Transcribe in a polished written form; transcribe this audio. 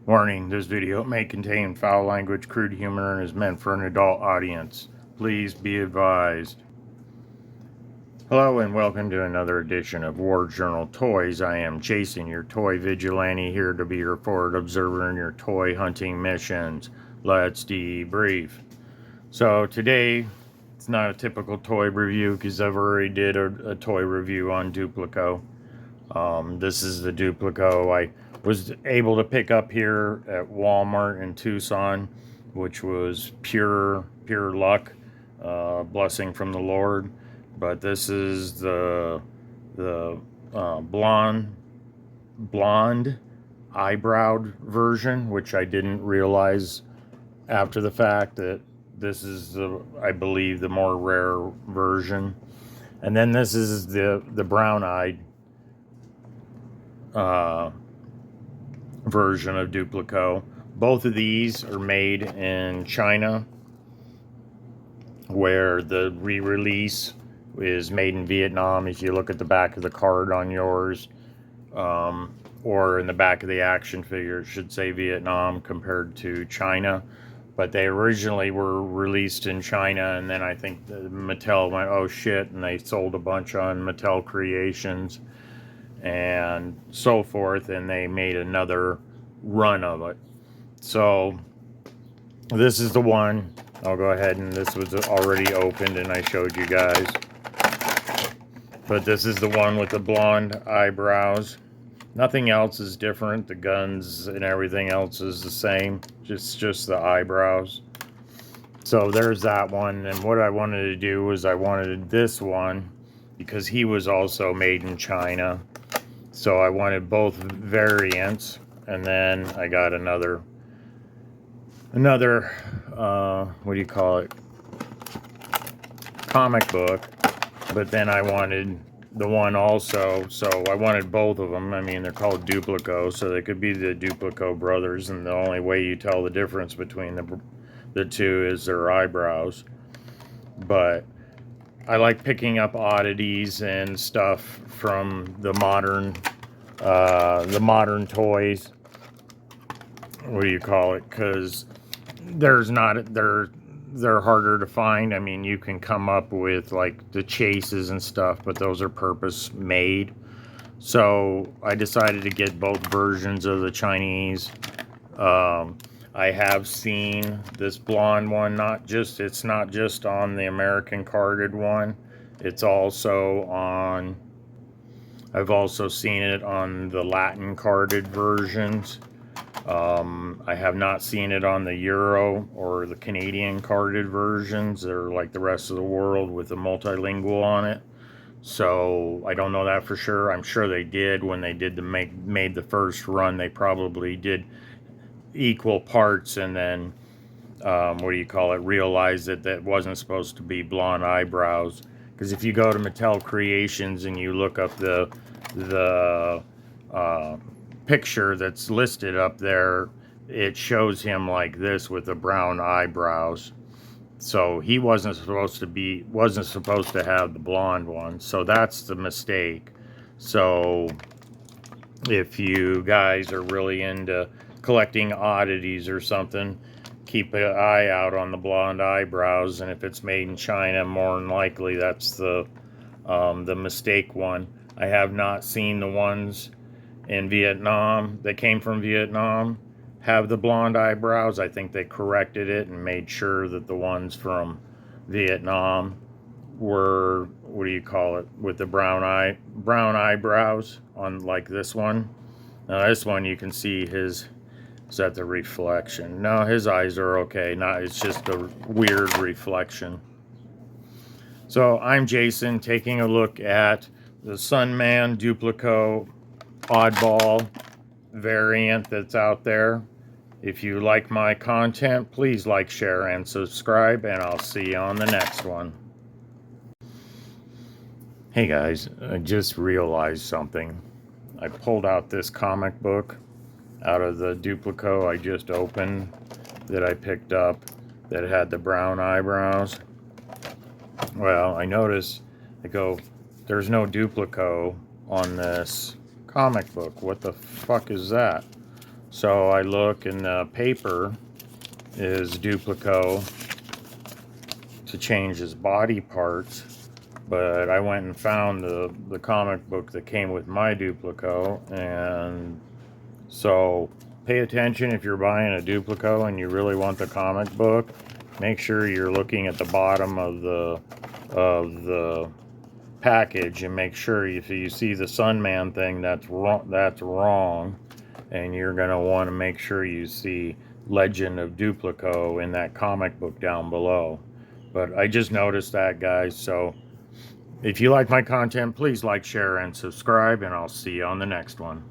Warning, this video may contain foul language, crude humor, and is meant for an adult audience. Please be advised. Hello and welcome to another edition of War Journal Toys. I am Jason, your toy vigilante, here to be your forward observer in your toy hunting missions. Let's debrief. So today, it's not a typical toy review because I've already did a toy review on Duplico. This is the Duplico I was able to pick up here at Walmart in Tucson, which was pure luck, blessing from the Lord. But this is the blonde eyebrowed version, which I didn't realize after the fact that this is I believe the more rare version. And then this is the brown-eyed version of Duplico. Both of these are made in China, where the re-release is made in Vietnam. If you look at the back of the card on yours, or in the back of the action figure, it should say Vietnam compared to China. But they originally were released in China, and then I think Mattel went, oh shit, and they sold a bunch on Mattel Creations and so forth, and they made another run of it. So this is the one. I'll go ahead, and this was already opened and I showed you guys, but this is the one with the blonde eyebrows. Nothing else is different. The guns and everything else is the same, just the eyebrows. So there's that one. And what I wanted to do was I wanted this one because he was also made in China. So I wanted both variants, and then I got another what do you call it, comic book, but then I wanted the one also, so I wanted both of them. I mean, they're called Duplico, so they could be the Duplico brothers, and the only way you tell the difference between the two is their eyebrows. But I like picking up oddities and stuff from the modern toys. What do you call it? Because they're harder to find. I mean, you can come up with like the chases and stuff, but those are purpose made. So I decided to get both versions of the Chinese. I have seen this blonde one, it's not just on the American carded one. It's also on, I've also seen it on the Latin carded versions. I have not seen it on the Euro or the Canadian carded versions. They're like the rest of the world with the multilingual on it. So I don't know that for sure. I'm sure they did when they did made the first run. They probably did equal parts, and then what do you call it? Realized that wasn't supposed to be blonde eyebrows. Because if you go to Mattel Creations and you look up the picture that's listed up there, it shows him like this with the brown eyebrows. So he wasn't supposed to have the blonde one. So that's the mistake. So if you guys are really into collecting oddities or something, keep an eye out on the blonde eyebrows. And if it's made in China, more than likely that's the mistake one. I have not seen the ones in Vietnam that came from Vietnam have the blonde eyebrows. I think they corrected it and made sure that the ones from Vietnam were, what do you call it, with the brown eyebrows on, like this one. Now this one you can see is that the reflection? No, his eyes are okay. It's just a weird reflection. So I'm Jason, taking a look at the Sunman Duplico oddball variant that's out there. If you like my content, please like, share, and subscribe, and I'll see you on the next one. Hey guys, I just realized something. I pulled out this comic book out of the Duplico I just opened that I picked up that had the brown eyebrows. Well, I noticed, I go, there's no Duplico on this comic book. What the fuck is that? So I look, and the paper is Duplico to change his body parts, but I went and found the comic book that came with my Duplico. And so pay attention if you're buying a Duplico and you really want the comic book. Make sure you're looking at the bottom of the package, and make sure if you see the Sunman thing, that's wrong, and you're going to want to make sure you see Legend of Duplico in that comic book down below. But I just noticed that, guys. So if you like my content, please like, share, and subscribe, and I'll see you on the next one.